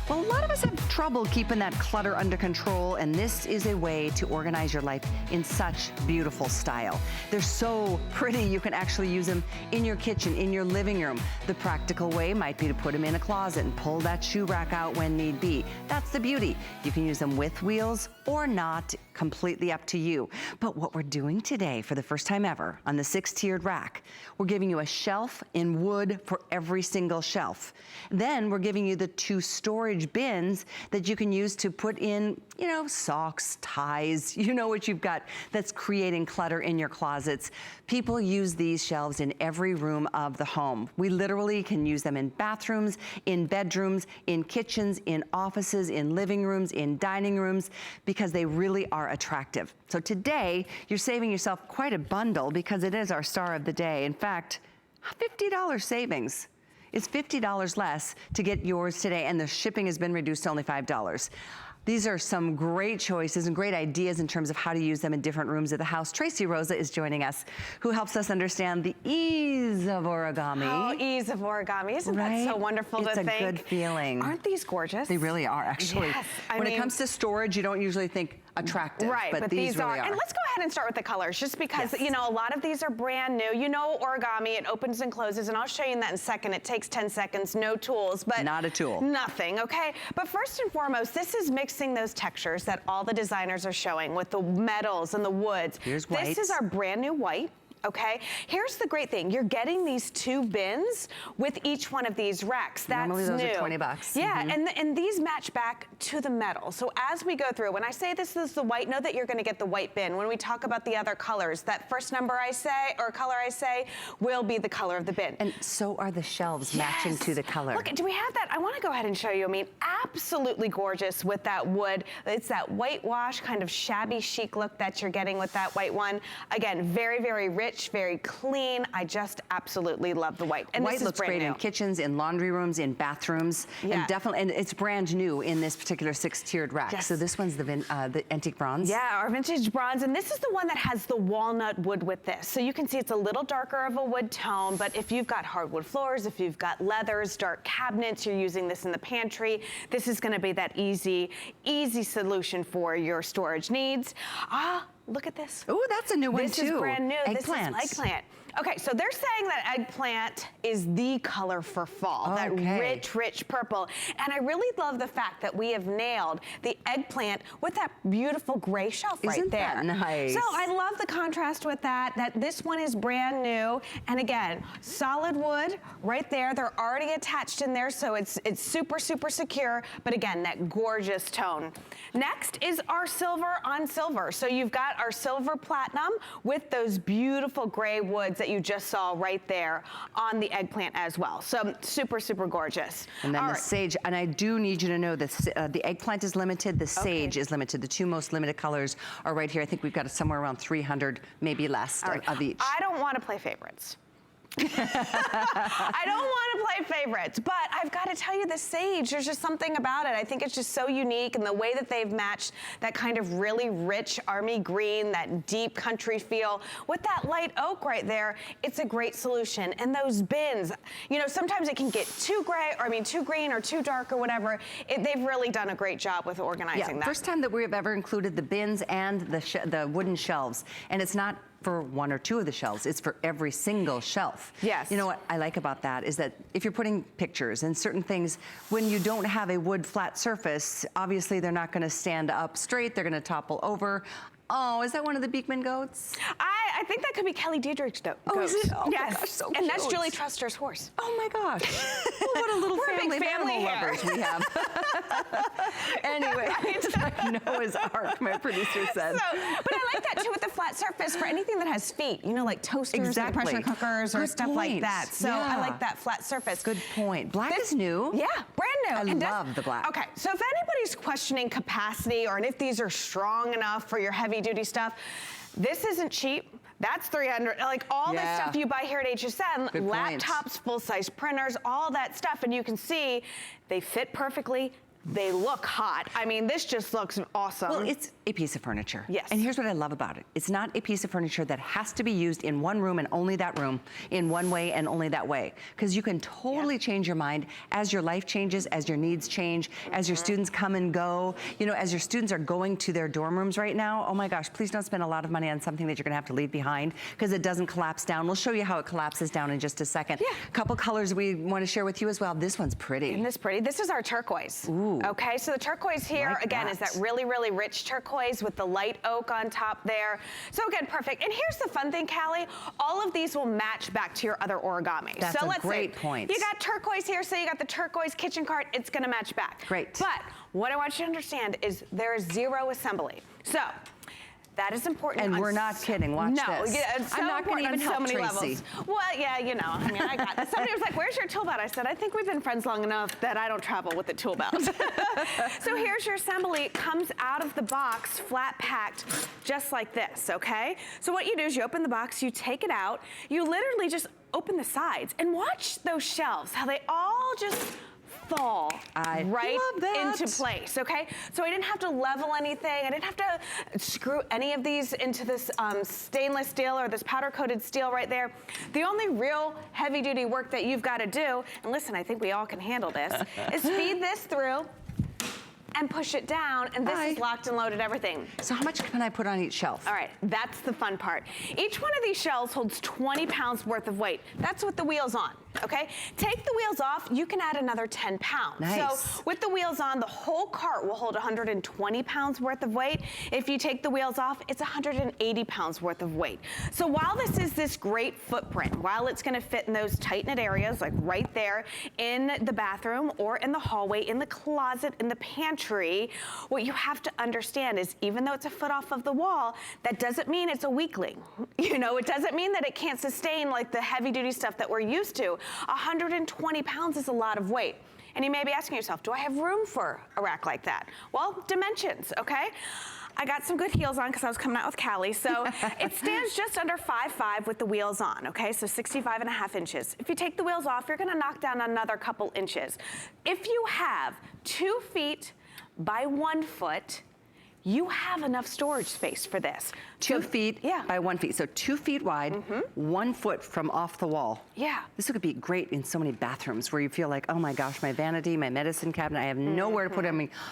Well, a lot of us have trouble keeping that clutter under control, and this is a way to organize your life in such beautiful style. They're so pretty, you can actually use them in your kitchen, in your living room. The practical way might be to put them in a closet and pull that shoe rack out when need be. That's the beauty. You can use them with wheels or not, completely up to you. But what we're doing today, for the first time ever, on the 6-tiered rack, we're giving you a shelf in wood for every single shelf. Then we're giving you the 2 storage bins that you can use to put in, you know, socks, ties, you know what you've got that's creating clutter in your closets. People use these shelves in every room of the home. We literally can use them in bathrooms, in bedrooms, in kitchens, in offices, in living rooms, in dining rooms, because they really are attractive. So today, you're saving yourself quite a bundle because it is our star of the day. In fact, $50 savings. It's $50 less to get yours today, and the shipping has been reduced to only $5. These are some great choices and great ideas in terms of how to use them in different rooms of the house. Tracy Rosa is joining us, who helps us understand the ease of origami. Oh, ease of origami. Isn't that so wonderful to think? It's a good feeling. Aren't these gorgeous? They really are, actually. Yes. When it comes to storage, you don't usually think attractive, right, but these really are. And let's go ahead and start with the colors, just because, you know, a lot of these are brand new. You know origami, it opens and closes, and I'll show you in that in a second. It takes 10 seconds, no tools, but not a tool. Nothing, okay? But first and foremost, this is mixing those textures that all the designers are showing with the metals and the woods. Here's white. This is our brand new white. Okay, here's the great thing. You're getting these 2 bins with each one of these racks. That's normally those new. are 20 bucks. Yeah, and these match back to the metal. So as we go through, when I say this is the white, know that you're gonna get the white bin. When we talk about the other colors, that first number I say, or color I say, will be the color of the bin. And so are the shelves matching to the color. Look, do we have that? I wanna go ahead and show you. I mean, absolutely gorgeous with that wood. It's that whitewash, kind of shabby chic look that you're getting with that white one. Again, very, very rich, very clean. I just absolutely love the white. And white this is looks great in kitchens, in laundry rooms, in bathrooms, and definitely, and it's brand new in this particular 6-tiered rack. Yes. So this one's the antique bronze. Yeah, our vintage bronze, and this is the one that has the walnut wood with this. So you can see it's a little darker of a wood tone, but if you've got hardwood floors, if you've got leathers, dark cabinets, you're using this in the pantry, this is gonna be that easy solution for your storage needs. Look at this. Oh, that's a new one too. This is brand new. Eggplant. This is eggplant. Okay, so they're saying that eggplant is the color for fall, that rich, rich purple. And I really love the fact that we have nailed the eggplant with that beautiful gray shelf right there. Isn't that nice? So I love the contrast with that this one is brand new. And again, solid wood right there. They're already attached in there, so it's super, super secure. But again, that gorgeous tone. Next is our silver on silver. So you've got our silver platinum with those beautiful gray woods that you just saw right there on the eggplant as well. So super, super gorgeous. And then the sage, and I do need you to know that the eggplant is limited, the sage is limited. The 2 most limited colors are right here. I think we've got somewhere around 300, maybe less of each. I don't want to play favorites. I don't want to play favorites, but I've got to tell you, the sage, there's just something about it. I think it's just so unique, and the way that they've matched that kind of really rich army green, that deep country feel with that light oak right there, it's a great solution. And those bins, you know, sometimes it can get too gray, or I mean too green or too dark or whatever. They've really done a great job with organizing that. First time that we've ever included the bins and the wooden shelves, and it's not for 1 or 2 of the shelves, it's for every single shelf. Yes. You know what I like about that is that if you're putting pictures and certain things, when you don't have a wood flat surface, obviously they're not gonna stand up straight, they're gonna topple over. Oh, is that one of the Beekman goats? I think that could be Kelly Diedrich's goat. Oh, is it? Oh yes. my gosh, so and cute. that's Julie Truster's horse. Oh my gosh. Well, what a little family of animal lovers we have. Anyway, it's like Noah's Ark, my producer said. But I like that too with the flat surface for anything that has feet, you know, like toasters, or pressure cookers, or stuff like that. So I like that flat surface. Good point. Black is new. Yeah, brand new. I love the black. Okay, so if anybody's questioning capacity or if these are strong enough for your heavy duty stuff, this isn't cheap. That's 300, like all the stuff you buy here at HSN, laptops, full-size printers, all that stuff, and you can see they fit perfectly. they look hot. I mean, this just looks awesome. Well, it's a piece of furniture. Yes. And here's what I love about it. It's not a piece of furniture that has to be used in one room and only that room, in one way and only that way. Because you can totally change your mind as your life changes, as your needs change, as your students come and go. You know, as your students are going to their dorm rooms right now, oh my gosh, please don't spend a lot of money on something that you're gonna have to leave behind because it doesn't collapse down. We'll show you how it collapses down in just a second. Yeah. A couple colors we want to share with you as well. This one's pretty. Isn't this pretty? This is our turquoise. Ooh. Okay, so the turquoise here, Like again, that. is that really, really rich turquoise with the light oak on top there. So again, perfect. And here's the fun thing, Callie, all of these will match back to your other origami. That's so a let's great see. point. You got turquoise here, so you got the turquoise kitchen cart, it's gonna match back. Great. But what I want you to understand is there is zero assembly. So, that is important. And we're not kidding. Watch this. No, yeah, it's so I'm not going to even important on help so many Tracy. levels. Well, yeah, you know, I mean, I got this. Somebody was like, where's your tool belt? I said, I think we've been friends long enough that I don't travel with the tool belt. So here's your assembly. It comes out of the box, flat packed, just like this, okay? So what you do is you open the box, you take it out, you literally just open the sides and watch those shelves, how they all just fall right into place, okay? So I didn't have to level anything. I didn't have to screw any of these into this stainless steel or this powder coated steel right there. The only real heavy duty work that you've got to do, and listen, I think we all can handle this, is feed this through and push it down, and this is locked and loaded everything. So how much can I put on each shelf? All right, that's the fun part. Each one of these shelves holds 20 pounds worth of weight. That's with the wheels on, okay? Take the wheels off, you can add another 10 pounds. Nice. So with the wheels on, the whole cart will hold 120 pounds worth of weight. If you take the wheels off, it's 180 pounds worth of weight. So while this is this great footprint, while it's gonna fit in those tight-knit areas, like right there in the bathroom or in the hallway, in the closet, in the pantry, what you have to understand is even though it's a foot off of the wall, that doesn't mean it's a weakling. You know, it doesn't mean that it can't sustain like the heavy duty stuff that we're used to. 120 pounds is a lot of weight. And you may be asking yourself, do I have room for a rack like that? Well, dimensions, okay? I got some good heels on because I was coming out with Callie. So it stands just under 5'5" with the wheels on, okay? So 65.5 inches. If you take the wheels off, you're gonna knock down another couple inches. If you have 2 feet by 1 foot, you have enough storage space for this. 2 feet by 1 feet. So 2 feet wide, 1 foot from off the wall. Yeah. This would be great in so many bathrooms where you feel like, oh my gosh, my vanity, my medicine cabinet, I have nowhere to put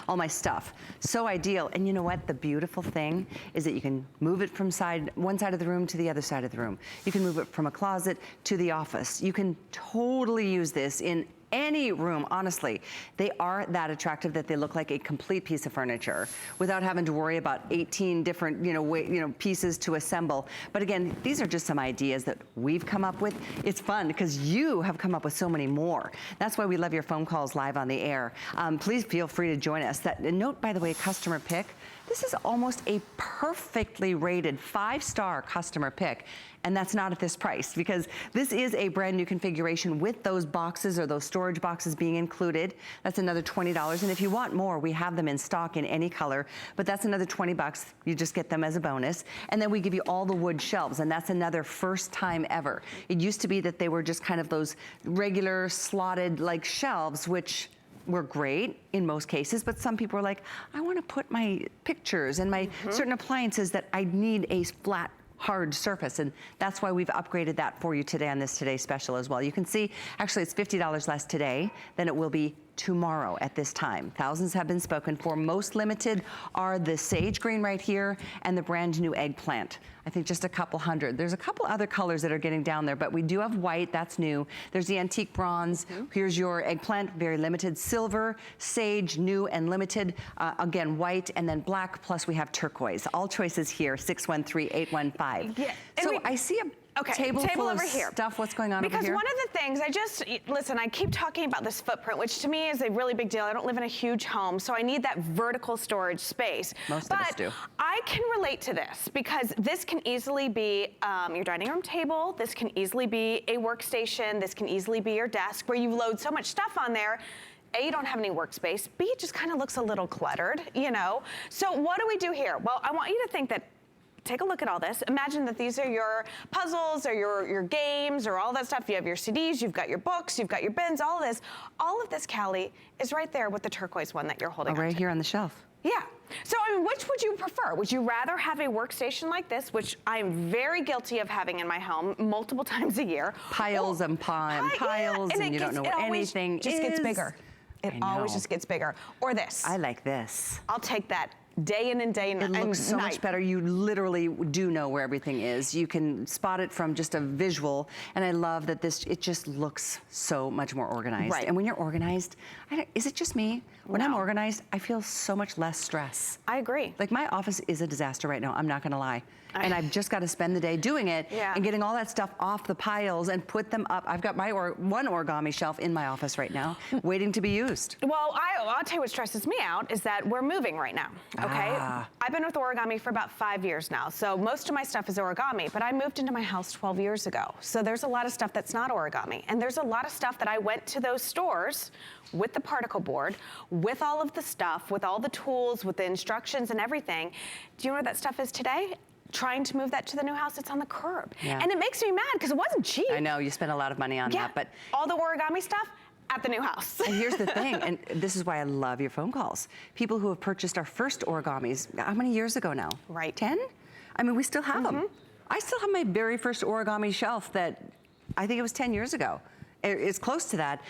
all my stuff. So ideal. And you know what? The beautiful thing is that you can move it from one side of the room to the other side of the room. You can move it from a closet to the office. You can totally use this in any room, honestly. They are that attractive that they look like a complete piece of furniture without having to worry about 18 different, pieces to assemble. But again, these are just some ideas that we've come up with. It's fun because you have come up with so many more. That's why we love your phone calls live on the air. Please feel free to join us. Note, by the way, customer pick. This is almost a perfectly rated 5-star customer pick. And that's not at this price because this is a brand new configuration with those boxes or those storage boxes being included. That's another $20. And if you want more, we have them in stock in any color, but that's another 20 bucks. You just get them as a bonus. And then we give you all the wood shelves, and that's another first time ever. It used to be that they were just kind of those regular slotted like shelves, which were great in most cases, but some people are like, I want to put my pictures and my certain appliances that I need a flat hard surface, and that's why we've upgraded that for you today on this Today Special as well. You can see, actually it's $50 less today than it will be tomorrow at this time. Thousands have been spoken for. Most limited are the sage green right here and the brand new eggplant. I think just a couple hundred. There's a couple other colors that are getting down there, but we do have white, that's new. There's the antique bronze. Here's your eggplant, very limited. Silver, sage, new and limited. Again, white and then black, plus we have turquoise. All choices here, 613-815. Yeah. So I see a table full over of here. stuff. What's going on over here? Because one of the things, listen, I keep talking about this footprint, which to me is a really big deal. I don't live in a huge home, so I need that vertical storage space. Most of us do. I can relate to this because this can easily be your dining room table. This can easily be a workstation. This can easily be your desk where you load so much stuff on there. A, you don't have any workspace. B, it just kind of looks a little cluttered, So what do we do here? Well, I want you to think that take a look at all this. Imagine that these are your puzzles or your games or all that stuff. You have your CDs, you've got your books, you've got your bins, all of this. All of this, Callie, is right there with the turquoise one that you're holding on to. Right here on the shelf. Yeah. So, I mean, which would you prefer? Would you rather have a workstation like this, which I'm very guilty of having in my home multiple times a year? Piles and piles, and you don't know where anything is. It just gets bigger. It always just gets bigger. Or this. I like this. I'll take that day in and day and night. It looks so much better. You literally do know where everything is. You can spot it from just a visual, and I love that it just looks so much more organized. Right. And when you're organized, is it just me? When I'm organized, I feel so much less stress. I agree. Like, my office is a disaster right now, I'm not gonna lie. And I've just got to spend the day doing it and getting all that stuff off the piles and put them up. I've got my one origami shelf in my office right now, waiting to be used. Well, I'll tell you what stresses me out is that we're moving right now, okay? I've been with origami for about 5 years now, so most of my stuff is origami, but I moved into my house 12 years ago. So there's a lot of stuff that's not origami, and there's a lot of stuff that I went to those stores with the particle board, with all of the stuff, with all the tools, with the instructions and everything. Do you know where that stuff is today? Trying to move that to the new house, it's on the curb. Yeah. And it makes me mad because it wasn't cheap. I know, you spent a lot of money on that, but all the origami stuff at the new house. And here's the thing, and this is why I love your phone calls. People who have purchased our first origamis, how many years ago now? Right. 10? I mean, we still have them. I still have my very first origami shelf that I think it was 10 years ago. It's close to that.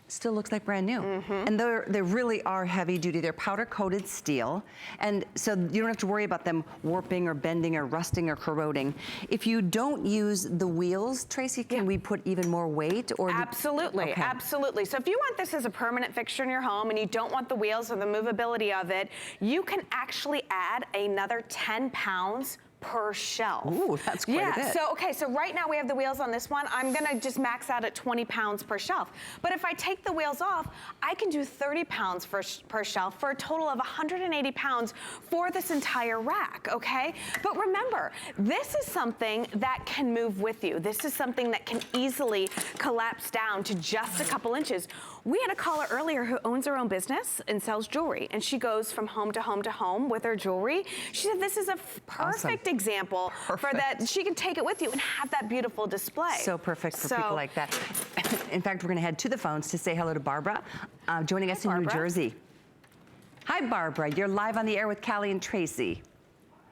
Still looks like brand new. And they really are heavy duty. They're powder coated steel. And so you don't have to worry about them warping or bending or rusting or corroding. If you don't use the wheels, Tracy, can we put even more weight? Or Absolutely, absolutely. So if you want this as a permanent fixture in your home and you don't want the wheels or the movability of it, you can actually add another 10 pounds per shelf. Ooh, that's quite a bit. So right now we have the wheels on this one. I'm gonna just max out at 20 pounds per shelf. But if I take the wheels off, I can do 30 pounds per shelf for a total of 180 pounds for this entire rack, okay? But remember, this is something that can move with you. This is something that can easily collapse down to just a couple inches. We had a caller earlier who owns her own business and sells jewelry, and she goes from home to home to home with her jewelry. She said this is a perfect example for that. She can take it with you and have that beautiful display. So perfect for people like that. In fact, we're going to head to the phones to say hello to Barbara, joining us in New Jersey. Hi, Barbara. You're live on the air with Callie and Tracy.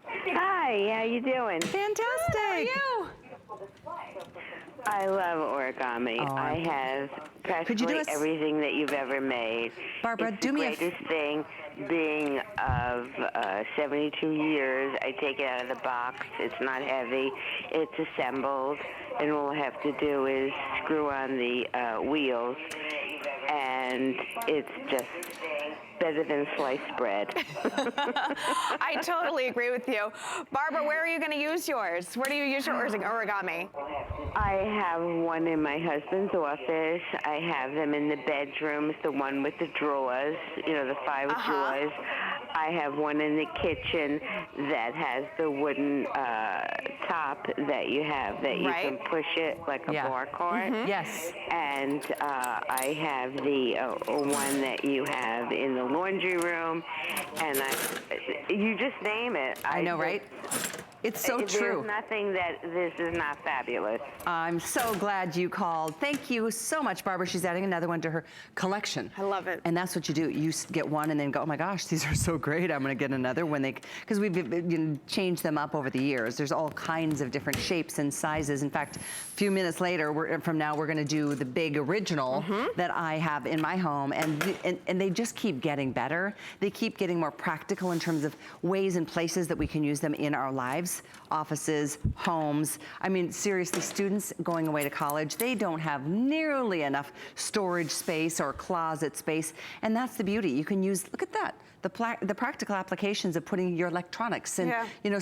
Hi, how you doing? Fantastic. Good, how are you? I love origami. I have practically everything that you've ever made. Barbara, do me a the greatest thing being of 72 years. I take it out of the box. It's not heavy. It's assembled, and all I have to do is screw on the wheels, and it's just better than sliced bread. I totally agree with you. Barbara, where are you going to use yours? Where do you use your origami? I have one in my husband's office. I have them in the bedrooms, the one with the drawers, you know, the 5 drawers. I have one in the kitchen that has the wooden top that you have, that you can push it like a bar cart. Yes. And I have the one that you have in the laundry room, and you just name it. I know, right? It's so true. There's nothing that this is not fabulous. I'm so glad you called. Thank you so much, Barbara. She's adding another one to her collection. I love it. And that's what you do. You get one and then go, oh my gosh, these are so great. I'm going to get another when because we've changed them up over the years. There's all kinds of different shapes and sizes. In fact, a few minutes later, from now, we're going to do the big original that I have in my home. And they just keep getting better. They keep getting more practical in terms of ways and places that we can use them in our lives. Offices, homes. I mean, seriously, students going away to college, they don't have nearly enough storage space or closet space. And that's the beauty. You can use, look at that. The practical applications of putting your electronics and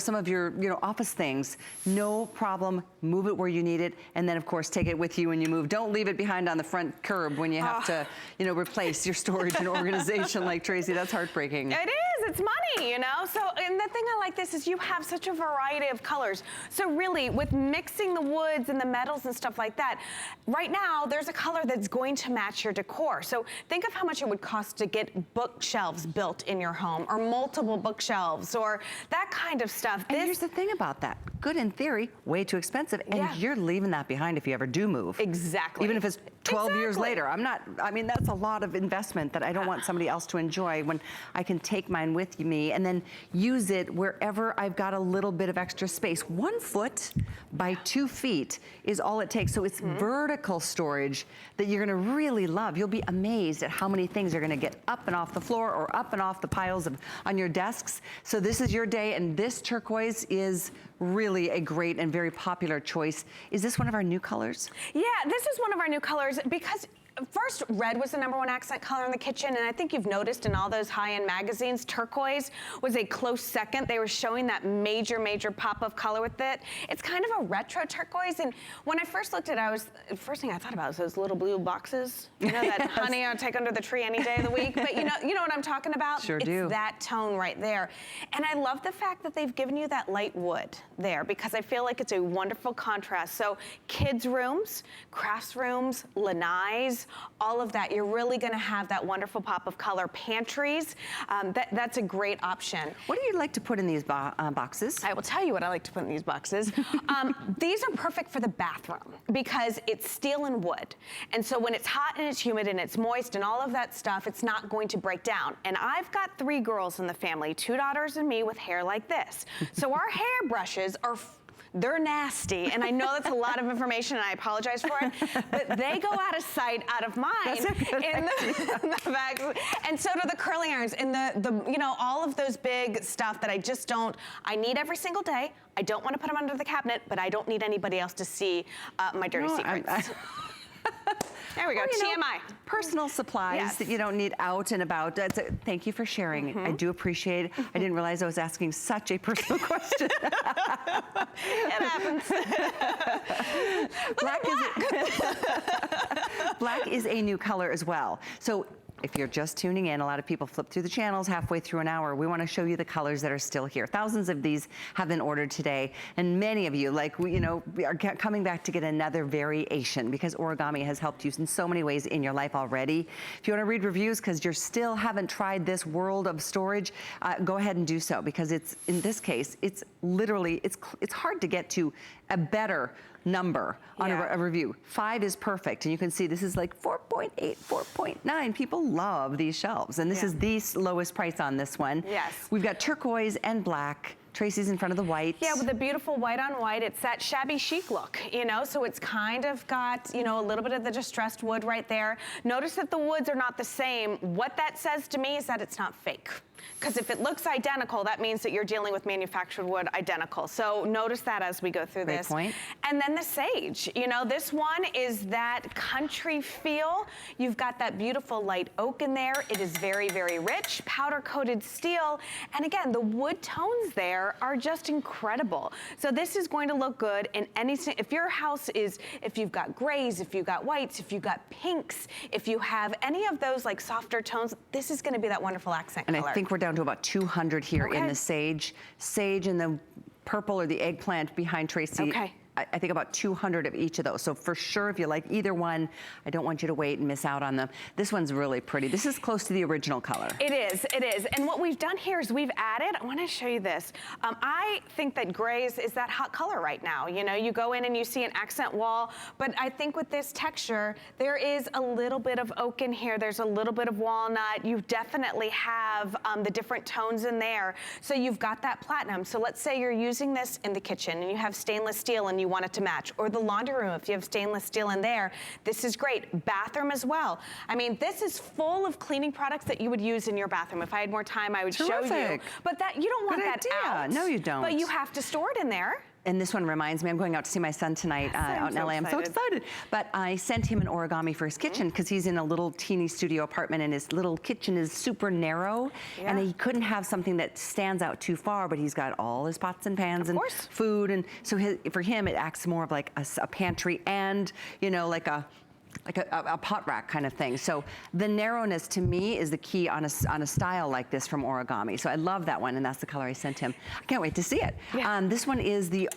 some of your office things, no problem. Move it where you need it, and then of course take it with you when you move. Don't leave it behind on the front curb when you have to replace your storage and organization like Tracy. That's heartbreaking. It is. it's money, you know? So, and the thing I like this is you have such a variety of colors. So really, with mixing the woods and the metals and stuff like that, right now, there's a color that's going to match your decor. So think of how much it would cost to get bookshelves built in your home, or multiple bookshelves, or that kind of stuff. And here's the thing about that. Good in theory, way too expensive, and you're leaving that behind if you ever do move. Exactly. Even if it's 12 years later. I mean, that's a lot of investment that I don't want somebody else to enjoy when I can take mine with me and then use it wherever I've got a little bit of extra space. 1 foot by 2 feet is all it takes. So it's vertical storage that you're gonna really love. You'll be amazed at how many things are gonna get up and off the floor or up and off the piles on your desks. So this is your day, and this turquoise is really a great and very popular choice. Is this one of our new colors? Yeah, this is one of our new colors because first, red was the #1 accent color in the kitchen, and I think you've noticed in all those high-end magazines, turquoise was a close second. They were showing that major, major pop of color with it. It's kind of a retro turquoise, and when I first looked at it, first thing I thought about was those little blue boxes. You know, that honey I'll take under the tree any day of the week, but you know what I'm talking about? Sure do. It's that tone right there. And I love the fact that they've given you that light wood there, because I feel like it's a wonderful contrast. So kids' rooms, crafts rooms, lanais, all of that, you're really gonna have that wonderful pop of color. Pantries, that's a great option. What do you like to put in these boxes? I will tell you what I like to put in these boxes. These are perfect for the bathroom because it's steel and wood. And so when it's hot and it's humid and it's moist and all of that stuff, it's not going to break down. And I've got 3 girls in the family, 2 daughters and me with hair like this. So our hairbrushes are they're nasty, and I know that's a lot of information, and I apologize for it, but they go out of sight, out of mind in the bags. And so do the curling irons and the you know, all of those big stuff that I just don't, I need every single day. I don't want to put them under the cabinet, but I don't need anybody else to see my dirty secrets. There we go, well, TMI. Personal supplies that you don't need out and about. Thank you for sharing. I do appreciate it. I didn't realize I was asking such a personal question. It happens. Black is a new color as well. So if you're just tuning in, a lot of people flip through the channels halfway through an hour. We want to show you the colors that are still here. Thousands of these have been ordered today, and many of you, like we are coming back to get another variation because origami has helped you in so many ways in your life already. If you want to read reviews because you still haven't tried this world of storage, go ahead and do so, because it's, in this case, it's literally, it's hard to get to a better number on a review. 5 is perfect, and you can see this is like 4.8, 4.9. People love these shelves, and this is the lowest price on this one. Yes. We've got turquoise and black. Tracy's in front of the white. Yeah, with the beautiful white on white, it's that shabby chic look, you know, so it's kind of got, you know, a little bit of the distressed wood right there. Notice that the woods are not the same. What that says to me is that it's not fake. Because if it looks identical, that means that you're dealing with manufactured wood identical. So notice that as we go through this. Great point. And then the sage, you know, this one is that country feel. You've got that beautiful light oak in there. It is very, very rich, powder coated steel. And again, the wood tones there are just incredible. So this is going to look good in any, if your house is, if you've got grays, if you've got whites, if you've got pinks, if you have any of those like softer tones, this is going to be that wonderful accent color. And I think we're down to about 200 here in the sage. Sage and the purple or the eggplant behind Tracy. Okay. I think about 200 of each of those. So for sure, if you like either one, I don't want you to wait and miss out on them. This one's really pretty. This is close to the original color. It is, it is. And what we've done here is we've added, I want to show you this. I think that grays is that hot color right now. You know, you go in and you see an accent wall, but I think with this texture, there is a little bit of oak in here. There's a little bit of walnut. You definitely have the different tones in there. So you've got that platinum. So let's say you're using this in the kitchen and you have stainless steel and you want it to match, or the laundry room if you have stainless steel in there. This is great. Bathroom as well. I mean, this is full of cleaning products that you would use in your bathroom. If I had more time, I would show you. But that you don't want that out. No, you don't. But you have to store it in there. And this one reminds me, I'm going out to see my son tonight out in LA. I'm so excited. But I sent him an origami for his kitchen because he's in a little teeny studio apartment and his little kitchen is super narrow. And he couldn't have something that stands out too far, but he's got all his pots and pans and food. And so for him, it acts more of like a pantry and, you know, like a like a pot rack kind of thing. So the narrowness to me is the key on a style like this from Origami. So I love that one, and that's the color I sent him. I can't wait to see it. Yeah. This one is the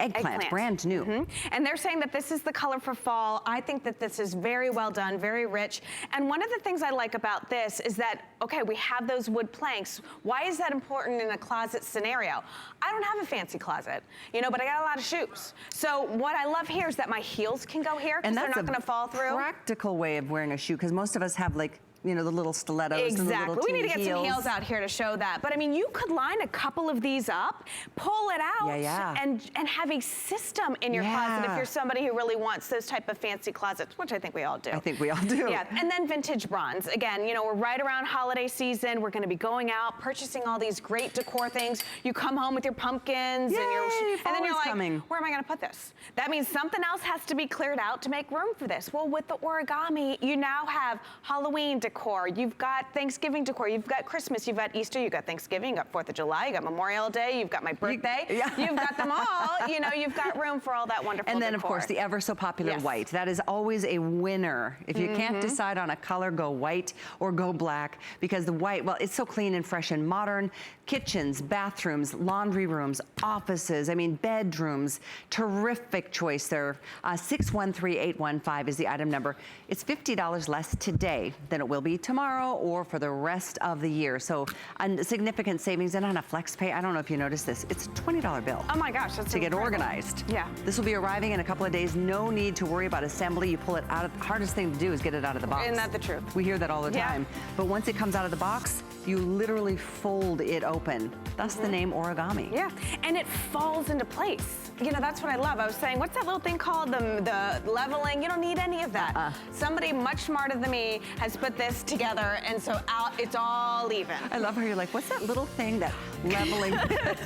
eggplant, brand new. And they're saying that this is the color for fall. I think that this is very well done, very rich. And one of the things I like about this is that, okay, we have those wood planks. Why is that important in a closet scenario? I don't have a fancy closet, you know, but I got a lot of shoes. So what I love here is that my heels can go here because they're not going to fall through. Practical way of wearing a shoe, because most of us have, like, you know, the little stilettos. Exactly. And the little we need to get heels. some heels out here to show that. But I mean, you could line a couple of these up, pull it out, and have a system in your closet if you're somebody who really wants those type of fancy closets, which I think we all do. I think we all do. Yeah. And then vintage bronze. Again, you know, we're right around holiday season. We're going to be going out, purchasing all these great decor things. You come home with your pumpkins and then you're like, where am I going to put this? That means something else has to be cleared out to make room for this. Well, with the Origami, you now have Halloween decor. You've got Thanksgiving decor. You've got Christmas. You've got Easter. You've got Thanksgiving. You've got 4th of July. You've got Memorial Day. You've got my birthday. You've got them all. You know, you've got room for all that wonderful And then, decor. of course, the ever so popular white. That is always a winner. If you can't decide on a color, go white or go black, because the white, well, it's so clean and fresh and modern. Kitchens, bathrooms, laundry rooms, offices, I mean, bedrooms. Terrific choice there. 613815 is the item number. It's $50 less today than it will be tomorrow or for the rest of the year. So a significant savings. And on a flex pay, I don't know if you noticed this, it's a $20 bill. Oh my gosh, that's to get incredible. organized. Yeah. This will be arriving in a couple of days. No need to worry about assembly. You pull it out of, the hardest thing to do is get it out of the box. Isn't that the truth? We hear that all the time. But once it comes out of the box, you literally fold it open. Thus the name Origami. Yeah, and it falls into place. You know, that's what I love. I was saying, what's that little thing called? The leveling. You don't need any of that. Somebody much smarter than me has put this together, and so it's all even. I love how you're like, what's that little thing that leveling?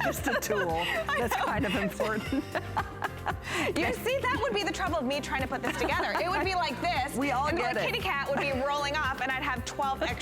Just a tool. That's kind of important. You see, that would be the trouble of me trying to put this together. It would be like this. We all and get my it. kitty cat would be rolling off, and I'd have 12 extra